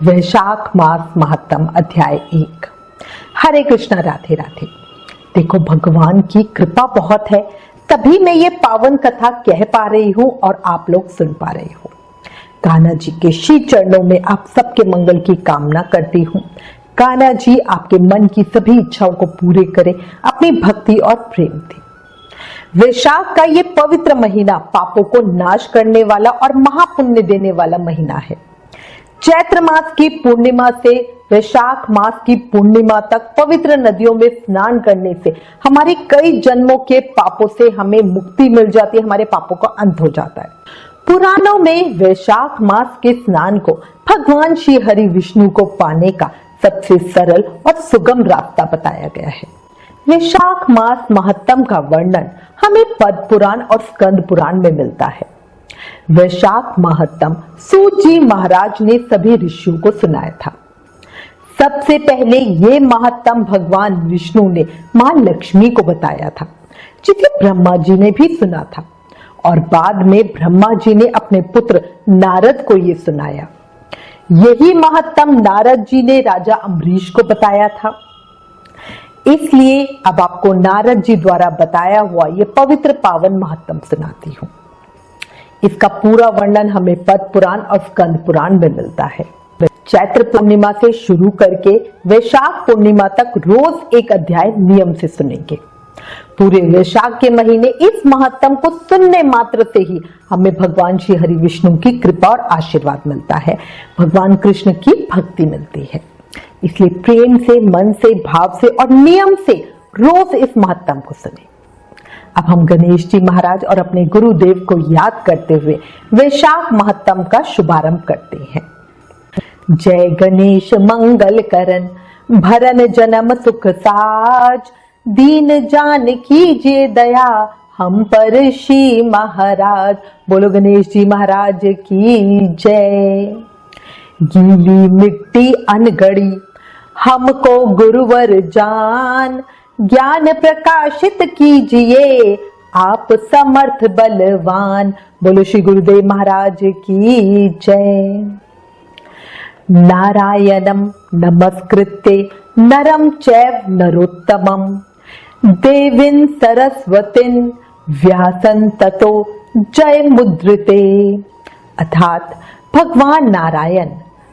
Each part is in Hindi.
वैशाख मास महात्म अध्याय 1। हरे कृष्णा, राधे राधे। देखो, भगवान की कृपा बहुत है, तभी मैं ये पावन कथा कह पा रही हूँ और आप लोग सुन पा रहे हो। कान्हा जी के श्री चरणों में आप सबके मंगल की कामना करती हूँ। कान्हा जी आपके मन की सभी इच्छाओं को पूरे करे, अपनी भक्ति और प्रेम दे। वैशाख का ये पवित्र महीना पापों को नाश करने वाला और महापुण्य देने वाला महीना है। चैत्र मास की पूर्णिमा से वैशाख मास की पूर्णिमा तक पवित्र नदियों में स्नान करने से हमारे कई जन्मों के पापों से हमें मुक्ति मिल जाती है, हमारे पापों का अंत हो जाता है। पुराणों में वैशाख मास के स्नान को भगवान श्री हरि विष्णु को पाने का सबसे सरल और सुगम रास्ता बताया गया है। वैशाख मास महात्म का वर्णन हमें पद्म पुराण और स्कंद पुराण में मिलता है। वैशाख महात्म सूत जी महाराज ने सभी ऋषियों को सुनाया था। सबसे पहले ये महात्म भगवान विष्णु ने मां लक्ष्मी को बताया था, जिसे ब्रह्मा जी ने भी सुना था, और बाद में ब्रह्मा जी ने अपने पुत्र नारद को ये सुनाया। यही महात्म नारद जी ने राजा अम्बरीश को बताया था। इसलिए अब आपको नारद जी द्वारा बताया हुआ ये पवित्र पावन महात्म सुनाती हूँ। इसका पूरा वर्णन हमें पद्म पुराण और स्कंद पुराण में मिलता है। चैत्र पूर्णिमा से शुरू करके वैशाख पूर्णिमा तक रोज एक अध्याय नियम से सुनेंगे। पूरे वैशाख के महीने इस महात्म को सुनने मात्र से ही हमें भगवान श्री हरि विष्णु की कृपा और आशीर्वाद मिलता है, भगवान कृष्ण की भक्ति मिलती है। इसलिए प्रेम से, मन से, भाव से और नियम से रोज इस महात्म को सुने। अब हम गणेश जी महाराज और अपने गुरुदेव को याद करते हुए वैशाख महात्म का शुभारंभ करते हैं। जय गणेश मंगल करन, भरन जन्म सुख साज, दीन जान कीजिए दया हम पर श्री महाराज। बोलो गणेश जी महाराज की जय। गीली मिट्टी अनगढ़ी हमको गुरुवर जान, ज्ञान प्रकाशित कीजिए आप समर्थ बलवान। बोलो श्री गुरुदेव महाराज की जय। नारायणं नमस्कृत्य नरं चैव नरोत्तमं, देवीं सरस्वतीं व्यासं ततो जय मुद्रिते। अर्थात भगवान नारायण,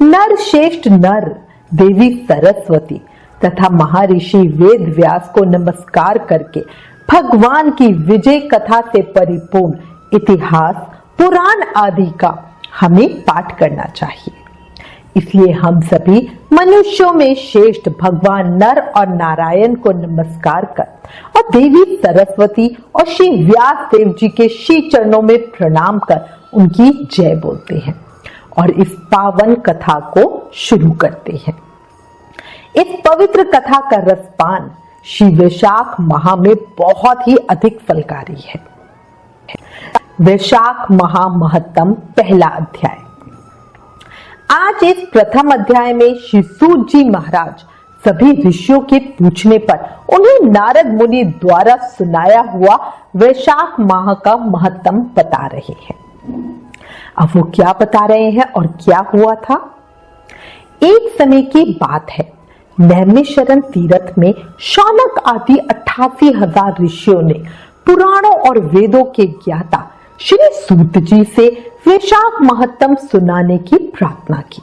नर श्रेष्ठ नर, देवी सरस्वती तथा महर्षि वेद व्यास को नमस्कार करके भगवान की विजय कथा से परिपूर्ण इतिहास, पुराण आदि का हमें पाठ करना चाहिए। इसलिए हम सभी मनुष्यों में श्रेष्ठ भगवान नर और नारायण को नमस्कार कर और देवी सरस्वती और श्री व्यास देव जी के श्री चरणों में प्रणाम कर उनकी जय बोलते हैं और इस पावन कथा को शुरू करते हैं। इस पवित्र कथा का रसपान श्री वैशाख माह में बहुत ही अधिक फलकारी है। वैशाख माह महत्तम पहला अध्याय। आज इस प्रथम अध्याय में श्री सूत जी महाराज सभी ऋषियों के पूछने पर उन्हें नारद मुनि द्वारा सुनाया हुआ वैशाख माह का महत्तम बता रहे हैं। अब वो क्या बता रहे हैं और क्या हुआ था? एक समय की बात है, नैमिषारण्य तीर्थ में शौनक आदि 88,000 ऋषियों ने पुराणों और वेदों के ज्ञाता श्री सूत जी से वैशाख महत्तम सुनाने की प्रार्थना की।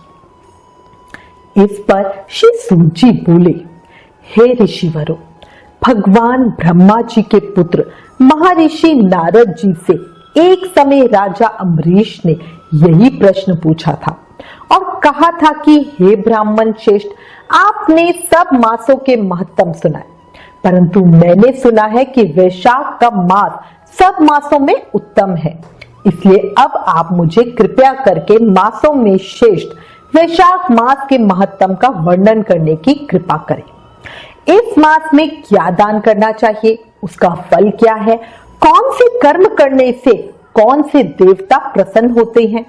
इस पर श्री सूत जी बोले, हे ऋषिवरों, भगवान ब्रह्मा जी के पुत्र महर्षि नारद जी से एक समय राजा अम्बरीश ने यही प्रश्न पूछा था और कहा था कि हे ब्राह्मण श्रेष्ठ, आपने सब मासों के महत्तम सुनाए, परंतु मैंने सुना है कि वैशाख का मास सब मासों में उत्तम है। इसलिए अब आप मुझे कृपया करके मासों में श्रेष्ठ वैशाख मास के महत्तम का वर्णन करने की कृपा करें। इस मास में क्या दान करना चाहिए, उसका फल क्या है, कौन से कर्म करने से कौन से देवता प्रसन्न होते हैं,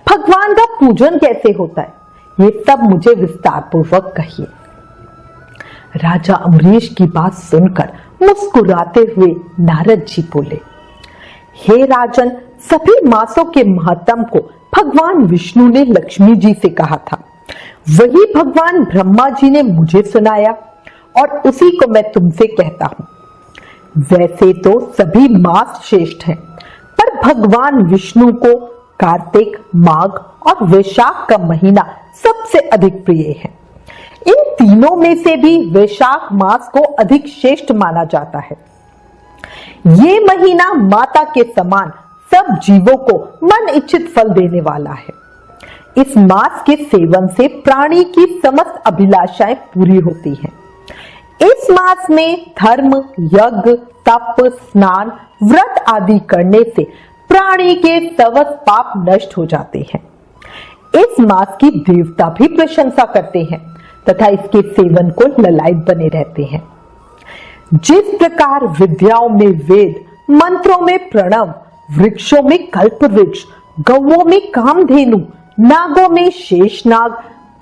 भगवान का पूजन कैसे होता है, ये सब मुझे विस्तार पूर्वक कहिए। राजा अम्बरीश की बात सुनकर मुस्कुराते हुए नारद जी बोले, हे राजन, सभी मासों के महत्तम को भगवान विष्णु ने लक्ष्मी जी से कहा था वही भगवान ब्रह्मा जी ने मुझे सुनाया और उसी को मैं तुमसे कहता हूं। वैसे तो सभी मास श्रेष्ठ हैं, पर भगवान विष्णु को कार्तिक, माघ और वैशाख का महीना सबसे अधिक प्रिय है। इन तीनों में से भी वैशाख मास को अधिक श्रेष्ठ माना जाता है। ये महीना माता के समान सब जीवों को मन इच्छित फल देने वाला है। इस मास के सेवन से प्राणी की समस्त अभिलाषाएं पूरी होती हैं। इस मास में धर्म, यज्ञ, तप, स्नान, व्रत आदि करने से प्राणी के समस्त पाप नष्ट हो जाते हैं। इस मास की देवता भी प्रशंसा करते हैं तथा इसके सेवन को ललायत बने रहते हैं। जिस प्रकार विद्याओं में वेद, मंत्रों में प्रणव, वृक्षों में कल्प वृक्ष, गौओं में कामधेनु, नागों में शेषनाग,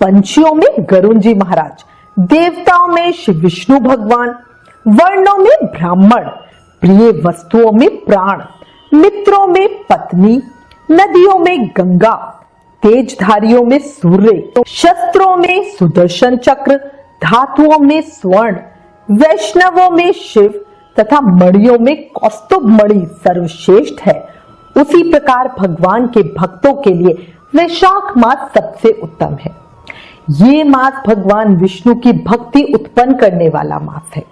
पंछियों में गरुण जी महाराज, देवताओं में श्री विष्णु भगवान, वर्णों में ब्राह्मण, प्रिय वस्तुओं में प्राण, मित्रों में पत्नी, नदियों में गंगा, तेजधारियों में सूर्य, शस्त्रों में सुदर्शन चक्र, धातुओं में स्वर्ण, वैष्णवों में शिव तथा मणियों में कौस्तुभ मणि सर्वश्रेष्ठ है, उसी प्रकार भगवान के भक्तों के लिए वैशाख मास सबसे उत्तम है। ये मास भगवान विष्णु की भक्ति उत्पन्न करने वाला मास है।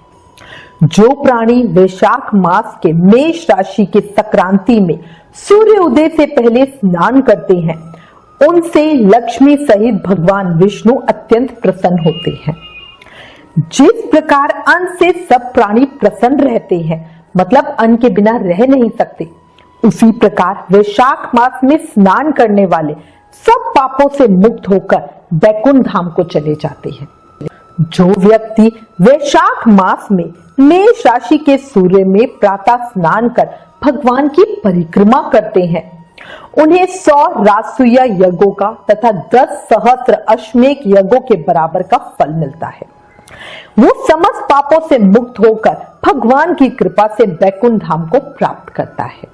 जो प्राणी वैशाख मास के मेष राशि के संक्रांति में सूर्य उदय से पहले स्नान करते हैं, उनसे लक्ष्मी सहित भगवान विष्णु अत्यंत प्रसन्न होते हैं। जिस प्रकार अन्न से सब प्राणी प्रसन्न रहते हैं, मतलब अन्न के बिना रह नहीं सकते, उसी प्रकार वैशाख मास में स्नान करने वाले सब पापों से मुक्त होकर बैकुंठ धाम को चले जाते हैं। जो व्यक्ति वैशाख मास में मेष राशि के सूर्य में प्रातः स्नान कर भगवान की परिक्रमा करते हैं, उन्हें 100 राजसूय यज्ञों का तथा 10 सहस्त्र अश्वमेध यज्ञों के बराबर का फल मिलता है। वो समस्त पापों से मुक्त होकर भगवान की कृपा से बैकुंठ धाम को प्राप्त करता है।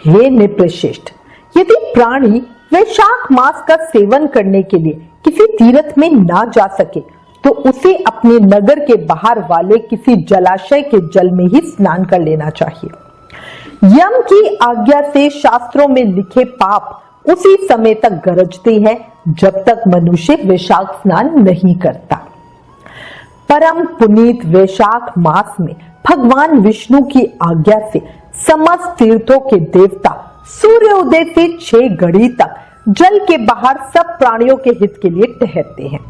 हे नृपश्रेष्ठ, यदि प्राणी वैशाख मास का सेवन करने के लिए किसी तीर्थ में ना जा सके, तो उसे अपने नगर के बाहर वाले किसी जलाशय के जल में ही स्नान कर लेना चाहिए। यम की आज्ञा से शास्त्रों में लिखे पाप उसी समय तक गरजते हैं जब तक मनुष्य वैशाख स्नान नहीं करता। परम पुनीत वैशाख मास में भगवान विष्णु की आज्ञा से समस्त तीर्थों के देवता सूर्य उदय से 6 घड़ी तक जल के बाहर सब प्राणियों के हित के लिए ठहरते हैं,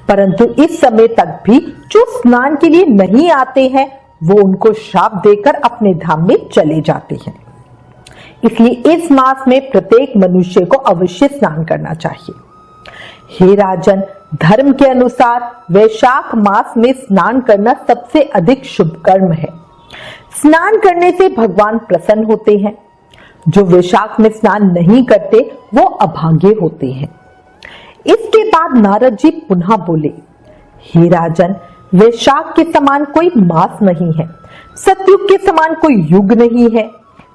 परंतु इस समय तक भी जो स्नान के लिए नहीं आते हैं, वो उनको श्राप देकर अपने धाम में चले जाते हैं। इसलिए इस मास में प्रत्येक मनुष्य को अवश्य स्नान करना चाहिए। हे राजन, धर्म के अनुसार वैशाख मास में स्नान करना सबसे अधिक शुभ कर्म है। स्नान करने से भगवान प्रसन्न होते हैं। जो वैशाख में स्नान नहीं करते वो अभागे होते हैं। इसके बाद नारद जी पुनः बोले, हे राजन, वैशाख के समान कोई मास नहीं है, सतयुग के समान कोई युग नहीं है,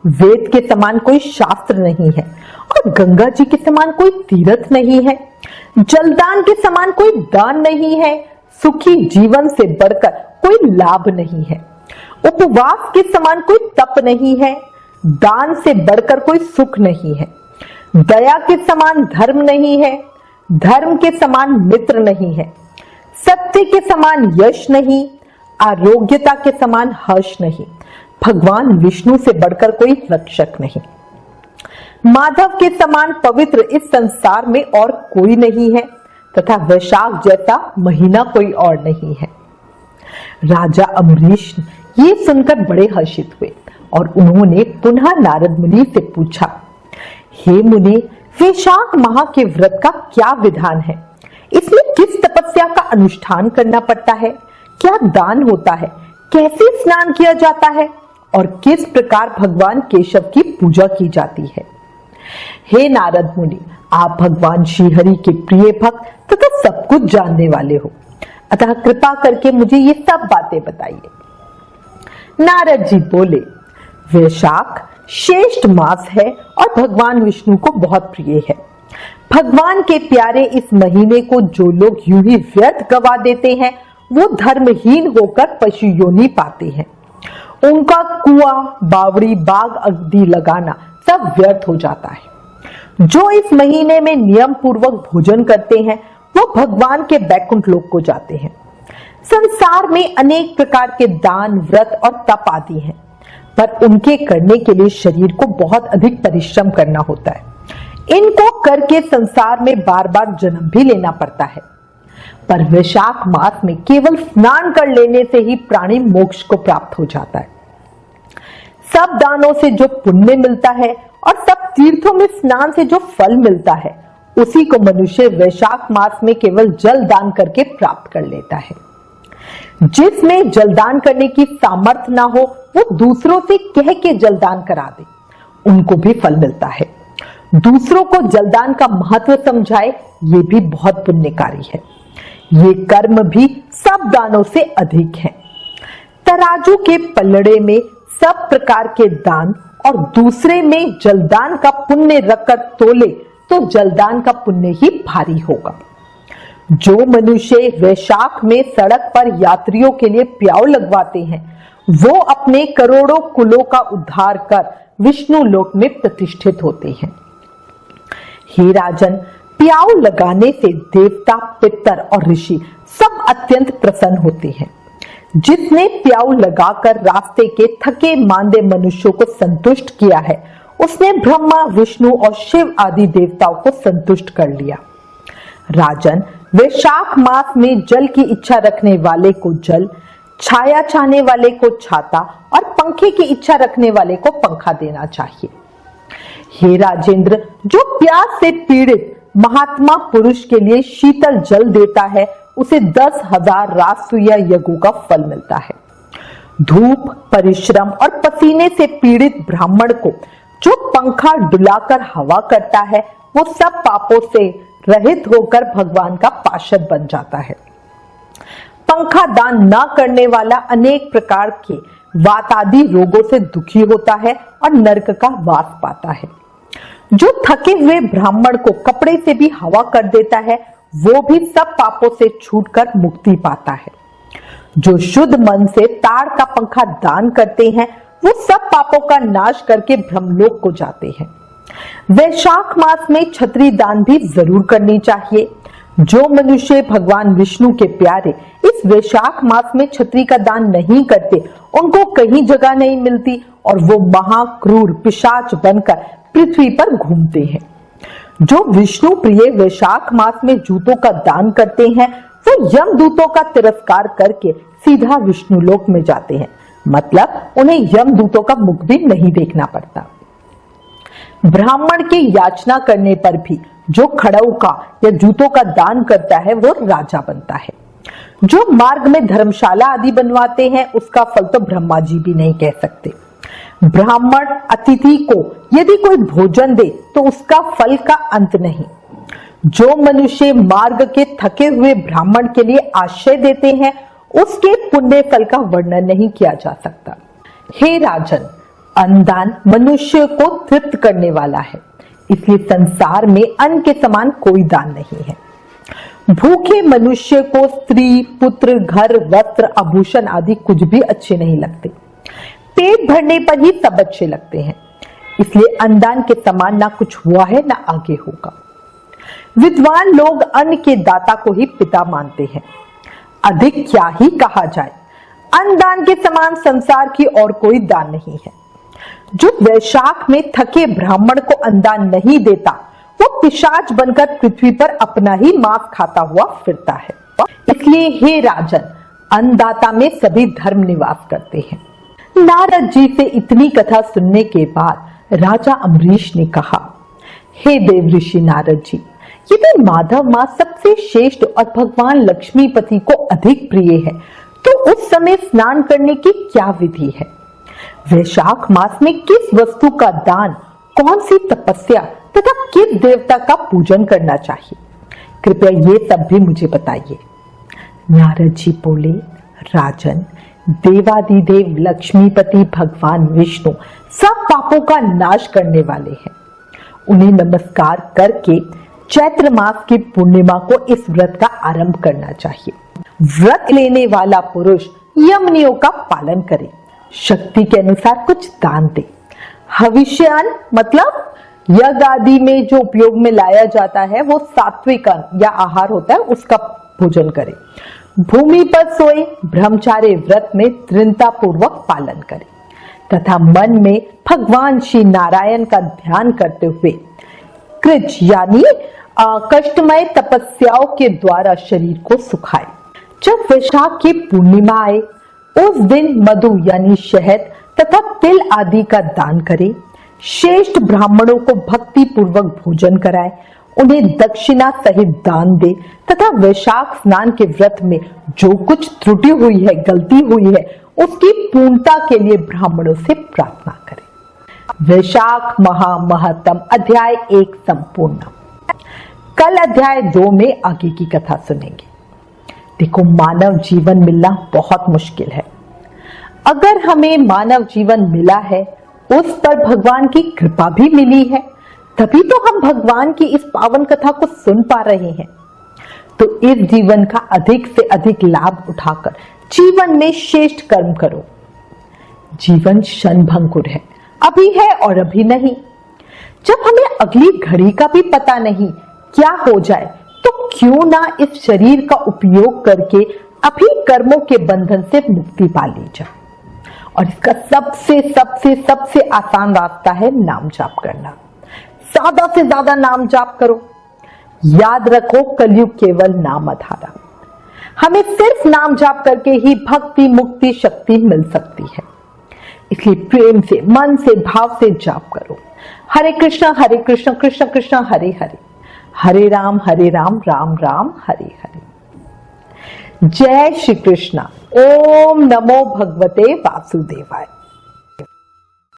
वेद के समान कोई शास्त्र नहीं है और गंगा जी के समान कोई तीर्थ नहीं है, जलदान के समान कोई दान नहीं है, सुखी जीवन से बढ़कर कोई लाभ नहीं है, उपवास के समान कोई तप नहीं है, दान से बढ़कर कोई सुख नहीं है, दया के समान धर्म नहीं है, धर्म के समान मित्र नहीं है, सत्य के समान यश नहीं, आरोग्यता के समान हर्ष नहीं, भगवान विष्णु से बढ़कर कोई रक्षक नहीं, माधव के समान पवित्र इस संसार में और कोई नहीं है तथा वैशाख जैसा महीना कोई और नहीं है। राजा अम्बरीश ये सुनकर बड़े हर्षित हुए और उन्होंने पुनः नारद मुनि से पूछा, हे मुनि, वैशाख माह के व्रत का क्या विधान है? इसमें किस तपस्या का अनुष्ठान करना पड़ता है? क्या दान होता है? कैसे स्नान किया जाता है? और किस प्रकार भगवान केशव की पूजा की जाती है? हे नारद मुनि, आप भगवान श्रीहरि के प्रिय भक्त तथा सब कुछ जानने वाले हो, अतः कृपा करके मुझे ये सब बातें बताइए। नारद जी बोले, वैशाख श्रेष्ठ मास है और भगवान विष्णु को बहुत प्रिय है। भगवान के प्यारे इस महीने को जो लोग यूं ही व्यर्थ गवा देते हैं वो धर्महीन होकर पशु योनि पाते हैं। उनका कुआं, बावड़ी, बाग आदि लगाना सब व्यर्थ हो जाता है। जो इस महीने में नियम पूर्वक भोजन करते हैं वो भगवान के बैकुंठ लोक को जाते हैं। संसार में अनेक प्रकार के दान, व्रत और तप आदि हैं, पर उनके करने के लिए शरीर को बहुत अधिक परिश्रम करना होता है। इनको करके संसार में बार बार जन्म भी लेना पड़ता है। पर वैशाख मास में केवल स्नान कर लेने से ही प्राणी मोक्ष को प्राप्त हो जाता है। सब दानों से जो पुण्य मिलता है और सब तीर्थों में स्नान से जो फल मिलता है, उसी को मनुष्य वैशाख मास में केवल जल दान करके प्राप्त कर लेता है। जिसमें जलदान करने की सामर्थ्य ना हो वो दूसरों से कह के जलदान करा दे, उनको भी फल मिलता है। दूसरों को जलदान का महत्व समझाए, ये भी बहुत पुण्यकारी है। ये कर्म भी सब दानों से अधिक है। तराजू के पलड़े में सब प्रकार के दान और दूसरे में जलदान का पुण्य रखकर तोले तो जलदान का पुण्य ही भारी होगा। जो मनुष्य वैशाख में सड़क पर यात्रियों के लिए प्याऊ लगवाते हैं वो अपने करोड़ों कुलों का उद्धार कर विष्णु लोक में प्रतिष्ठित होते हैं। हे राजन, प्याऊ लगाने से देवता, पितर और ऋषि सब अत्यंत प्रसन्न होते हैं। जिसने प्याऊ लगाकर रास्ते के थके मांदे मनुष्यों को संतुष्ट किया है उसने ब्रह्मा, विष्णु और शिव आदि देवताओं को संतुष्ट कर लिया। राजन, वैशाख मास में जल की इच्छा रखने वाले को जल, छाया चाहने वाले को छाता और पंखे की इच्छा रखने वाले को पंखा देना चाहिए। हे राजेंद्र, जो प्यास से पीड़ित महात्मा पुरुष के लिए शीतल जल देता है उसे 10,000 राजसूय यज्ञों का फल मिलता है। धूप, परिश्रम और पसीने से पीड़ित ब्राह्मण को जो पंखा डुलाकर हवा करता है वो सब पापों से रहित होकर भगवान का पार्षद बन जाता है। पंखा दान न करने वाला अनेक प्रकार के वात आदि रोगों से दुखी होता है और नरक का वास पाता है। जो थके हुए ब्राह्मण को कपड़े से भी हवा कर देता है वो भी सब पापों से छूटकर मुक्ति पाता है। जो शुद्ध मन से ताड़ का पंखा दान करते हैं वो सब पापों का नाश करके ब्रह्मलोक को जाते हैं। वैशाख मास में छतरी दान भी जरूर करनी चाहिए। जो मनुष्य भगवान विष्णु के प्यारे इस वैशाख मास में छतरी का दान नहीं करते उनको कहीं जगह नहीं मिलती और वो महाक्रूर पिशाच बनकर पृथ्वी पर घूमते हैं। जो विष्णु प्रिय वैशाख मास में जूतों का दान करते हैं वो यमदूतों का तिरस्कार करके सीधा विष्णु लोक में जाते हैं, मतलब उन्हें यमदूतों का मुख भी नहीं देखना पड़ता। ब्राह्मण की याचना करने पर भी जो खड़ाऊ का या जूतों का दान करता है वो राजा बनता है। जो मार्ग में धर्मशाला आदि बनवाते हैं उसका फल तो ब्रह्मा जी भी नहीं कह सकते। ब्राह्मण अतिथि को यदि कोई भोजन दे तो उसका फल का अंत नहीं। जो मनुष्य मार्ग के थके हुए ब्राह्मण के लिए आश्रय देते हैं उसके पुण्य फल का वर्णन नहीं किया जा सकता। हे राजन, अन्नदान मनुष्य को तृप्त करने वाला है, इसलिए संसार में अन्न के समान कोई दान नहीं है। भूखे मनुष्य को स्त्री, पुत्र, घर, वस्त्र, आभूषण आदि कुछ भी अच्छे नहीं लगते। पेट भरने पर ही सब अच्छे लगते हैं, इसलिए अन्नदान के समान ना कुछ हुआ है ना आगे होगा। विद्वान लोग अन्न के दाता को ही पिता मानते हैं। अधिक क्या ही कहा जाए, अन्नदान के समान संसार की और कोई दान नहीं है। जो वैशाख में थके ब्राह्मण को अन्नदान नहीं देता वो पिशाच बनकर पृथ्वी पर अपना ही मांस खाता हुआ फिरता है। इसलिए हे राजन, अन्नदाता में सभी धर्म निवास करते हैं। नारद जी से इतनी कथा सुनने के बाद राजा अम्बरीश ने कहा, हे देव ऋषि नारद जी, यदि माधव मास सबसे श्रेष्ठ और भगवान लक्ष्मीपति को अधिक प्रिय है तो उस समय स्नान करने की क्या विधि है? वैशाख मास में किस वस्तु का दान, कौन सी तपस्या तथा किस देवता का पूजन करना चाहिए? कृपया ये सब भी मुझे बताइए। नारद जी बोले, राजन, देवादिदेव लक्ष्मीपति भगवान विष्णु सब पापों का नाश करने वाले हैं। उन्हें नमस्कार करके चैत्र मास की पूर्णिमा को इस व्रत का आरंभ करना चाहिए। व्रत लेने वाला पुरुष यमनियों का पालन करे, शक्ति के अनुसार कुछ दान दे, हविष्यान मतलब यज्ञ आदि में जो उपयोग में लाया जाता है वो सात्विक अन्न या आहार होता है, उसका भोजन करे, भूमि पर सोए, ब्रह्मचार्य व्रत में दृढ़ता पूर्वक पालन करे तथा मन में भगवान श्री नारायण का ध्यान करते हुए कृच यानी कष्टमय तपस्याओं के द्वारा शरीर को सुखाए। जब वैशाख की पूर्णिमा आए उस दिन मधु यानी शहद तथा तिल आदि का दान करे, श्रेष्ठ ब्राह्मणों को भक्ति पूर्वक भोजन कराए, उन्हें दक्षिणा सहित दान दे तथा वैशाख स्नान के व्रत में जो कुछ त्रुटि हुई है, गलती हुई है, उसकी पूर्णता के लिए ब्राह्मणों से प्रार्थना करें। वैशाख महामहत्तम अध्याय 1 संपूर्ण। कल अध्याय 2 में आगे की कथा सुनेंगे। देखो, मानव जीवन मिलना बहुत मुश्किल है। अगर हमें मानव जीवन मिला है, उस पर भगवान की कृपा भी मिली है, तभी तो हम भगवान की इस पावन कथा को सुन पा रहे हैं। तो इस जीवन का अधिक से अधिक लाभ उठाकर जीवन में श्रेष्ठ कर्म करो। जीवन क्षणभंगुर है, अभी है और अभी नहीं। जब हमें अगली घड़ी का भी पता नहीं क्या हो जाए, तो क्यों ना इस शरीर का उपयोग करके अभी कर्मों के बंधन से मुक्ति पा ली जाए। और इसका सबसे सबसे सबसे आसान रास्ता है नाम जाप करना। ज्यादा से ज्यादा नाम जाप करो। याद रखो, कलयुग केवल नाम आधारा। हमें सिर्फ नाम जाप करके ही भक्ति मुक्ति शक्ति मिल सकती है। इसलिए प्रेम से, मन से, भाव से जाप करो। हरे कृष्ण कृष्ण कृष्ण हरे हरे, हरे राम राम राम हरे हरे। जय श्री कृष्ण। ओम नमो भगवते वासुदेवाय।